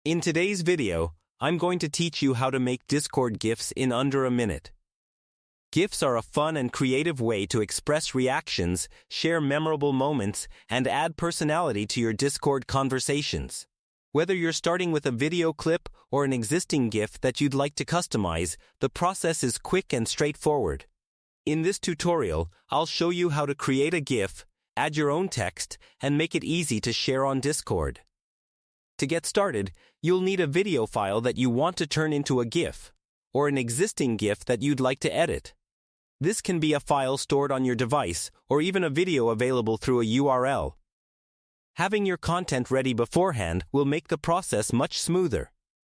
In today's video, I'm going to teach you how to make Discord GIFs in under a minute. GIFs are a fun and creative way to express reactions, share memorable moments, and add personality to your Discord conversations. Whether you're starting with a video clip or an existing GIF that you'd like to customize, the process is quick and straightforward. In this tutorial, I'll show you how to create a GIF, add your own text, and make it easy to share on Discord. To get started, you'll need a video file that you want to turn into a GIF, or an existing GIF that you'd like to edit. This can be a file stored on your device, or even a video available through a URL. Having your content ready beforehand will make the process much smoother.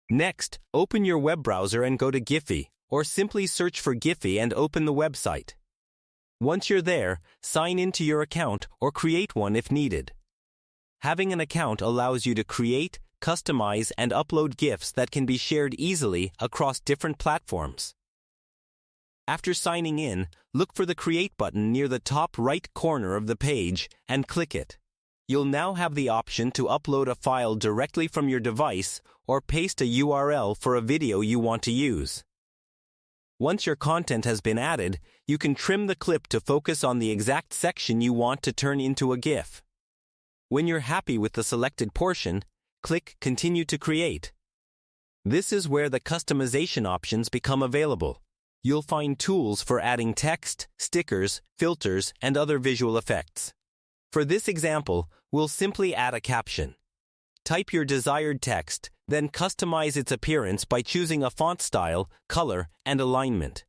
Next, open your web browser and go to Giphy, or simply search for Giphy and open the website. Once you're there, sign into your account or create one if needed. Having an account allows you to create, customize, and upload GIFs that can be shared easily across different platforms. After signing in, look for the Create button near the top right corner of the page and click it. You'll now have the option to upload a file directly from your device or paste a URL for a video you want to use. Once your content has been added, you can trim the clip to focus on the exact section you want to turn into a GIF. When you're happy with the selected portion, click Continue to Create. This is where the customization options become available. You'll find tools for adding text, stickers, filters, and other visual effects. For this example, we'll simply add a caption. Type your desired text, then customize its appearance by choosing a font style, color, and alignment.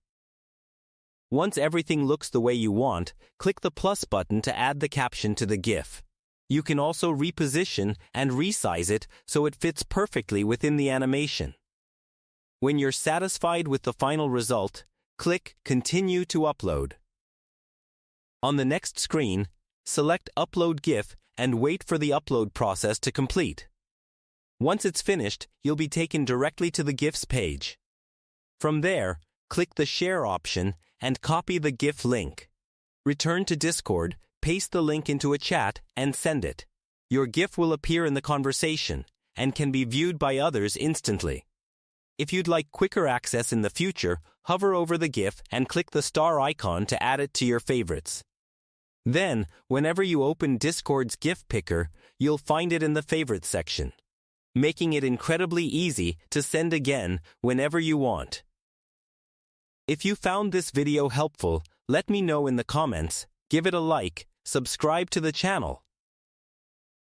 Once everything looks the way you want, click the plus button to add the caption to the GIF. You can also reposition and resize it so it fits perfectly within the animation. When you're satisfied with the final result, click Continue to Upload. On the next screen, select Upload GIF and wait for the upload process to complete. Once it's finished, you'll be taken directly to the GIFs page. From there, click the Share option and copy the GIF link. Return to Discord, paste the link into a chat, and send it. Your GIF will appear in the conversation and can be viewed by others instantly. If you'd like quicker access in the future, hover over the GIF and click the star icon to add it to your favorites. Then, whenever you open Discord's GIF picker, you'll find it in the Favorites section, making it incredibly easy to send again whenever you want. If you found this video helpful, let me know in the comments, give it a like, subscribe to the channel,